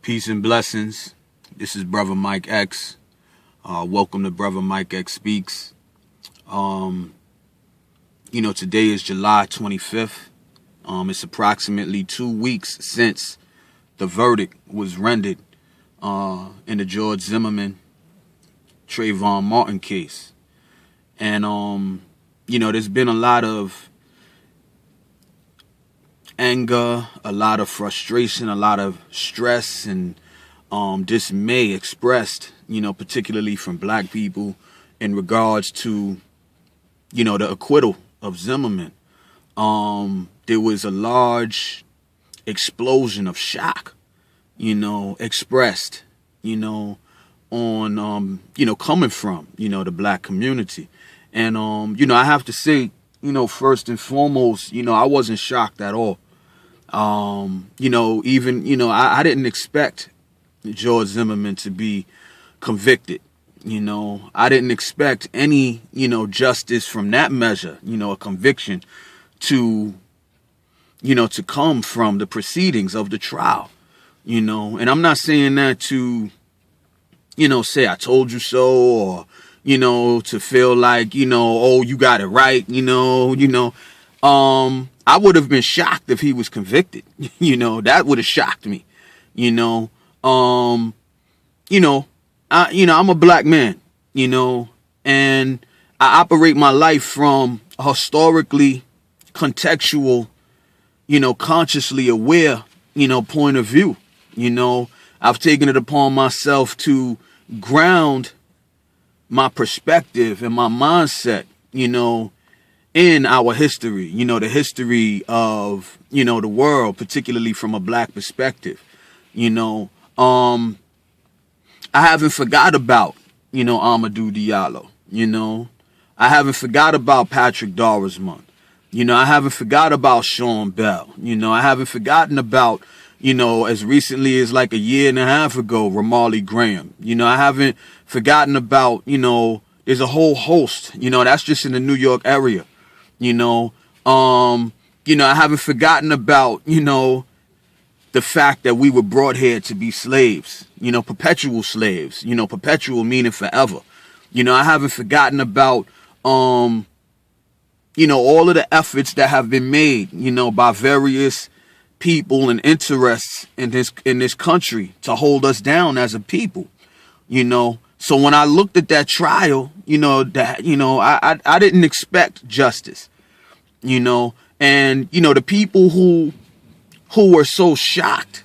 Peace and blessings. This is Brother Mike X. Welcome to Brother Mike X Speaks. Today is July 25th. It's approximately 2 weeks since the verdict was rendered in the George Zimmerman, Trayvon Martin case. And, there's been a lot of anger, a lot of frustration, a lot of stress and dismay expressed, particularly from black people in regards to, the acquittal of Zimmerman. There was a large explosion of shock, expressed, on, coming from, the black community. And, I have to say, first and foremost, I wasn't shocked at all. I didn't expect George Zimmerman to be convicted. I didn't expect any, justice from that measure, a conviction to come from the proceedings of the trial, and I'm not saying that to, say I told you so, or, to feel like, oh, you got it right, I would have been shocked if he was convicted. That would have shocked me. I'm a black man, and I operate my life from a historically contextual, consciously aware, point of view. I've taken it upon myself to ground my perspective and my mindset, in our history, the history of, the world, particularly from a black perspective. I haven't forgot about, Amadou Diallo, I haven't forgot about Patrick Dorismond, I haven't forgot about Sean Bell, I haven't forgotten about, as recently as like a year and a half ago, Ramarley Graham, I haven't forgotten about, there's a whole host, that's just in the New York area. I haven't forgotten about, the fact that we were brought here to be slaves, perpetual slaves, perpetual meaning forever. I haven't forgotten about, all of the efforts that have been made, by various people and interests in this country to hold us down as a people, So when I looked at that trial, I didn't expect justice. And, the people who were so shocked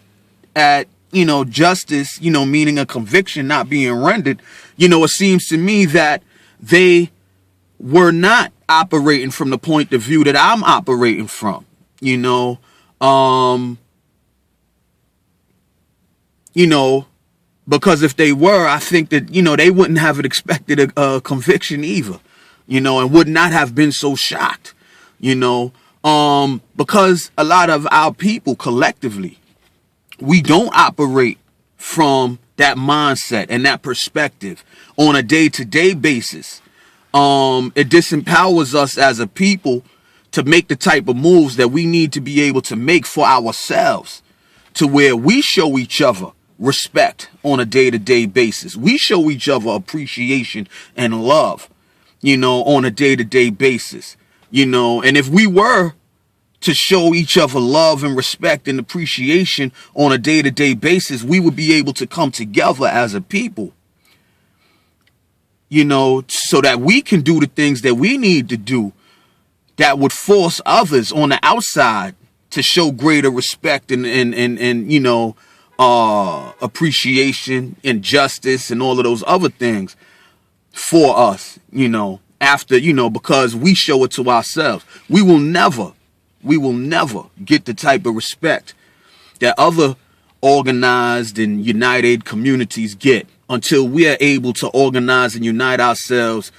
at, justice, meaning a conviction not being rendered, it seems to me that they were not operating from the point of view that I'm operating from, because if they were, I think that, they wouldn't have expected a conviction either, and would not have been so shocked. Because a lot of our people collectively, we don't operate from that mindset and that perspective on a day-to-day basis. It disempowers us as a people to make the type of moves that we need to be able to make for ourselves, to where we show each other respect on a day-to-day basis. We show each other appreciation and love, on a day-to-day basis. And if we were to show each other love and respect and appreciation on a day-to-day basis, we would be able to come together as a people, so that we can do the things that we need to do that would force others on the outside to show greater respect and appreciation and justice and all of those other things for us, after, because we show it to ourselves. We will never get the type of respect that other organized and united communities get until we are able to organize and unite ourselves,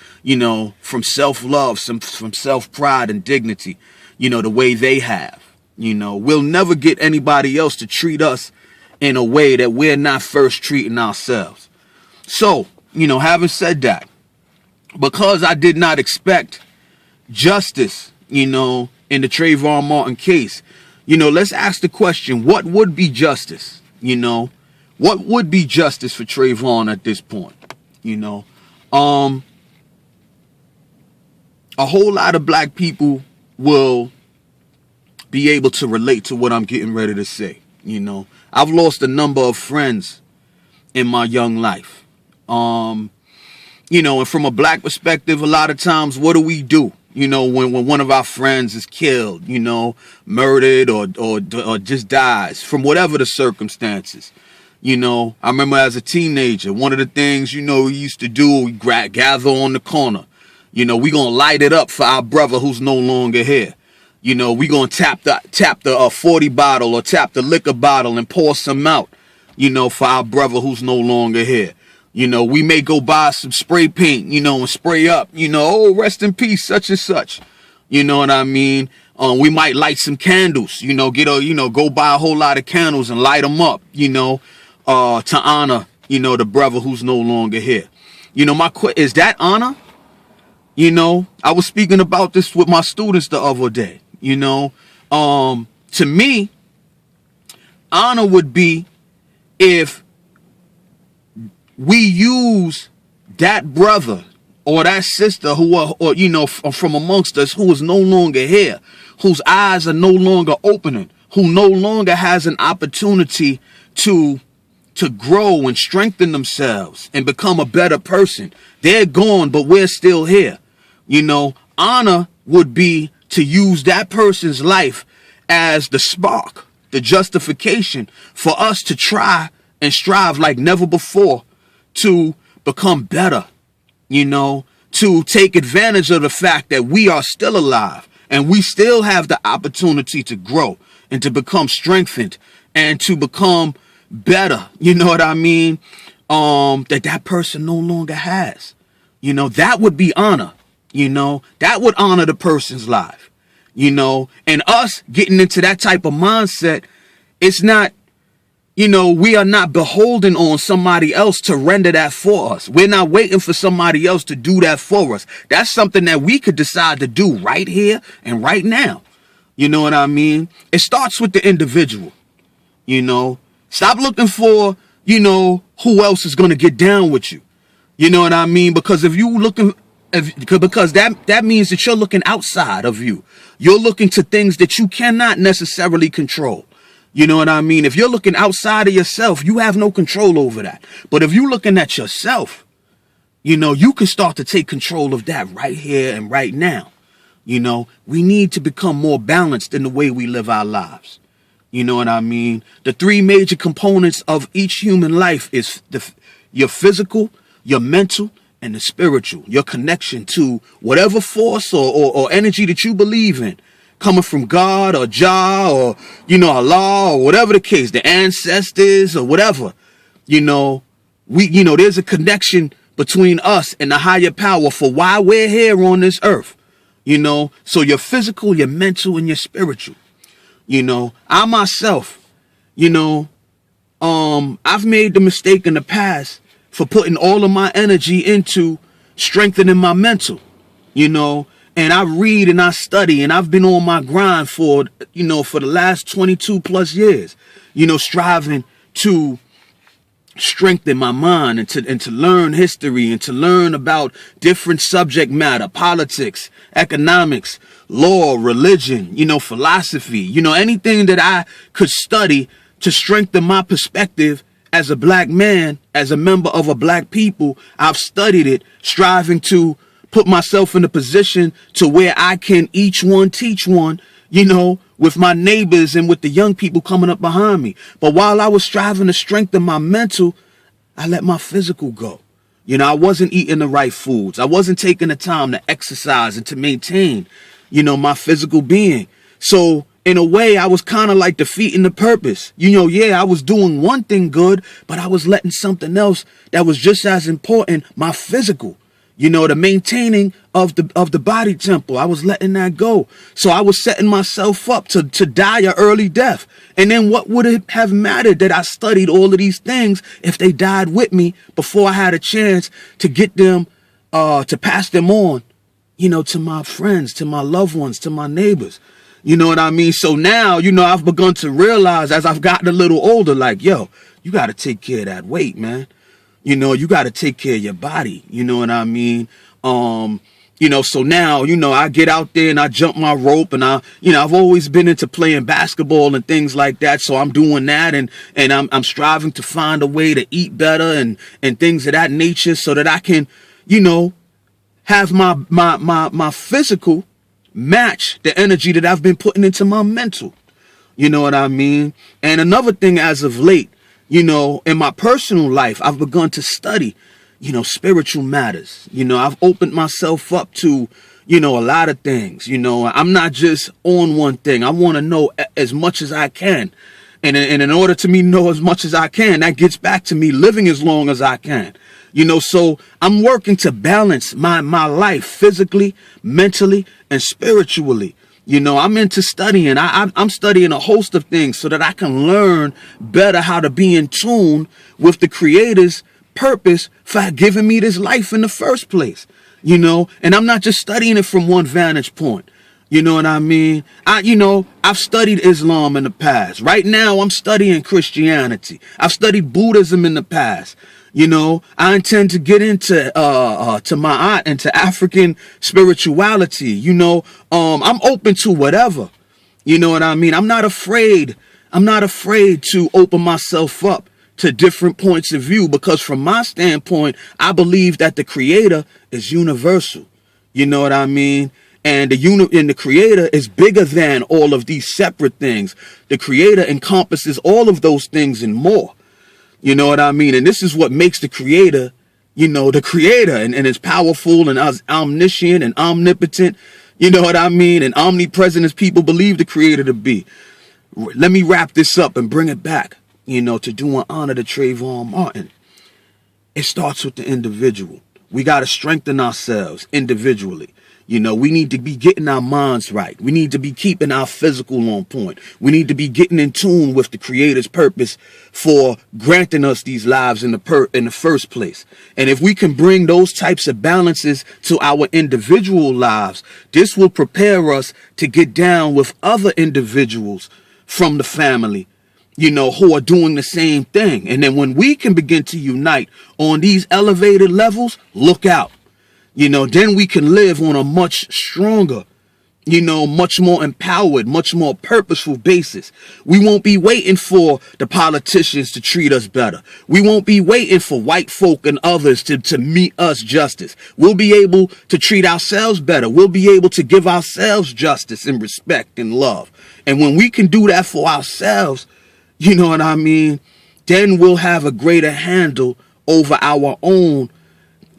from self-love, from self-pride and dignity, the way they have. We'll never get anybody else to treat us in a way that we're not first treating ourselves. So, having said that, because I did not expect justice, in the Trayvon Martin case, let's ask the question, what would be justice? What would be justice for Trayvon at this point? You know, a whole lot of black people will be able to relate to what I'm getting ready to say. You know, I've lost a number of friends in my young life. You know, and from a black perspective, a lot of times, what do? You know, when one of our friends is killed, you know, murdered or just dies from whatever the circumstances. You know, I remember as a teenager, one of the things, you know, we used to do, we gather on the corner. You know, we gonna light it up for our brother who's no longer here. You know, we gonna tap the 40 bottle or tap the liquor bottle and pour some out, you know, for our brother who's no longer here. You know, we may go buy some spray paint, you know, and spray up, you know, oh, rest in peace, such and such. You know what I mean? We might light some candles, you know, go buy a whole lot of candles and light them up, you know, to honor, you know, the brother who's no longer here. You know, is that honor? You know, I was speaking about this with my students the other day, you know. To me, honor would be if we use that brother or that sister or you know, from amongst us who is no longer here, whose eyes are no longer opening, who no longer has an opportunity to grow and strengthen themselves and become a better person. They're gone, but we're still here. You know, honor would be to use that person's life as the spark, the justification for us to try and strive like never before to become better, you know, to take advantage of the fact that we are still alive and we still have the opportunity to grow and to become strengthened and to become better. You know what I mean? That person no longer has. You know, that would be honor. You know, that would honor the person's life. You know, and us getting into that type of mindset, it's not, you know, we are not beholden on somebody else to render that for us. We're not waiting for somebody else to do that for us. That's something that we could decide to do right here and right now. You know what I mean? It starts with the individual. You know, stop looking for, you know, who else is going to get down with you. You know what I mean? Because because that means that you're looking outside of you. You're looking to things that you cannot necessarily control. You know what I mean? If you're looking outside of yourself, you have no control over that. But if you're looking at yourself, you know, you can start to take control of that right here and right now. You know, we need to become more balanced in the way we live our lives. You know what I mean? The three major components of each human life is your physical, your mental, and the spiritual. Your connection to whatever force or energy that you believe in, coming from God or Jah or, you know, Allah or whatever the case, the ancestors or whatever. You know, there's a connection between us and the higher power for why we're here on this earth. You know, so your physical, your mental, and your spiritual. You know, I myself, you know, I've made the mistake in the past for putting all of my energy into strengthening my mental, you know, and I read and I study and I've been on my grind for the last 22 plus years, you know, striving to strengthen my mind and to learn history and to learn about different subject matter, politics, economics, law, religion, you know, philosophy, you know, anything that I could study to strengthen my perspective as a black man, as a member of a black people. I've studied it, striving to put myself in a position to where I can each one teach one, you know, with my neighbors and with the young people coming up behind me. But while I was striving to strengthen my mental, I let my physical go. You know, I wasn't eating the right foods. I wasn't taking the time to exercise and to maintain, you know, my physical being. So in a way, I was kind of like defeating the purpose. You know, yeah, I was doing one thing good, but I was letting something else that was just as important, my physical. You know, the maintaining of the body temple, I was letting that go. So I was setting myself up to die an early death. And then what would it have mattered that I studied all of these things if they died with me before I had a chance to get them, to pass them on, you know, to my friends, to my loved ones, to my neighbors. You know what I mean? So now, you know, I've begun to realize as I've gotten a little older, like, yo, you got to take care of that weight, man. You got to take care of your body. You know what I mean? So now, I get out there and I jump my rope, and I've always been into playing basketball and things like that. So I'm doing that, and I'm striving to find a way to eat better and things of that nature, so that I can, have my physical match the energy that I've been putting into my mental. You know what I mean? And another thing, as of late, in my personal life, I've begun to study, spiritual matters. I've opened myself up to, a lot of things. I'm not just on one thing. I want to know as much as I can. And in order to me know as much as I can, that gets back to me living as long as I can. So I'm working to balance my life physically, mentally, and spiritually. I'm into studying. I'm studying a host of things so that I can learn better how to be in tune with the Creator's purpose for giving me this life in the first place. And I'm not just studying it from one vantage point. You know what I mean? I've studied Islam in the past. Right now, I'm studying Christianity. I've studied Buddhism in the past. I intend to get into to Ma'at and to African spirituality. I'm open to whatever. You know what I mean? I'm not afraid to open myself up to different points of view, because from my standpoint, I believe that the Creator is universal. You know what I mean? And the Creator is bigger than all of these separate things. The Creator encompasses all of those things and more. You know what I mean? And this is what makes the Creator, the Creator, and it's powerful and omniscient and omnipotent. You know what I mean? And omnipresent as people believe the Creator to be. Let me wrap this up and bring it back, to do an honor to Trayvon Martin. It starts with the individual. We got to strengthen ourselves individually. We need to be getting our minds right. We need to be keeping our physical on point. We need to be getting in tune with the Creator's purpose for granting us these lives in the first place. And if we can bring those types of balances to our individual lives, this will prepare us to get down with other individuals from the family, who are doing the same thing. And then when we can begin to unite on these elevated levels, look out. Then we can live on a much stronger, much more empowered, much more purposeful basis. We won't be waiting for the politicians to treat us better. We won't be waiting for white folk and others to meet us justice. We'll be able to treat ourselves better. We'll be able to give ourselves justice and respect and love. And when we can do that for ourselves, you know what I mean, then we'll have a greater handle over our own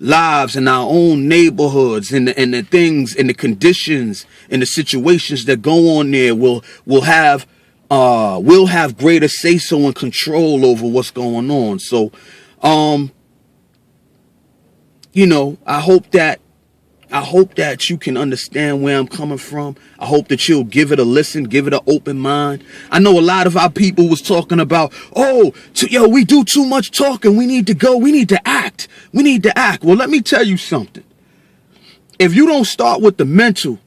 lives and our own neighborhoods, and the things and the conditions and the situations that go on there. We'll have greater say so and control over what's going on. So I hope that you can understand where I'm coming from. I hope that you'll give it a listen, give it an open mind. I know a lot of our people was talking about, we do too much talking. We need to go. We need to act. We need to act. Well, let me tell you something. If you don't start with the mental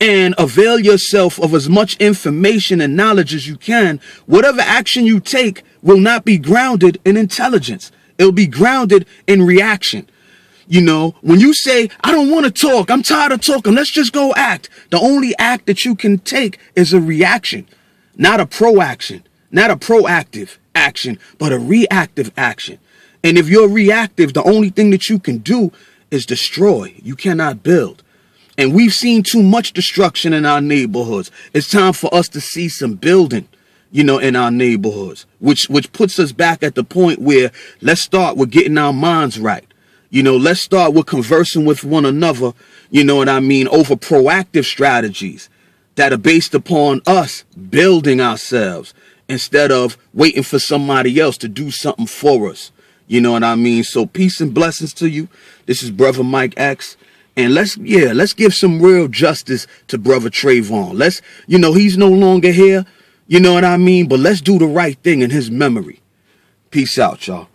and avail yourself of as much information and knowledge as you can, whatever action you take will not be grounded in intelligence. It'll be grounded in reaction. When you say, I don't want to talk, I'm tired of talking, let's just go act. The only act that you can take is a reaction, not a proaction, not a proactive action, but a reactive action. And if you're reactive, the only thing that you can do is destroy. You cannot build. And we've seen too much destruction in our neighborhoods. It's time for us to see some building, in our neighborhoods, which puts us back at the point where let's start with getting our minds right. Let's start with conversing with one another, over proactive strategies that are based upon us building ourselves instead of waiting for somebody else to do something for us. You know what I mean? So peace and blessings to you. This is Brother Mike X. And let's give some real justice to Brother Trayvon. He's no longer here. You know what I mean? But let's do the right thing in his memory. Peace out, y'all.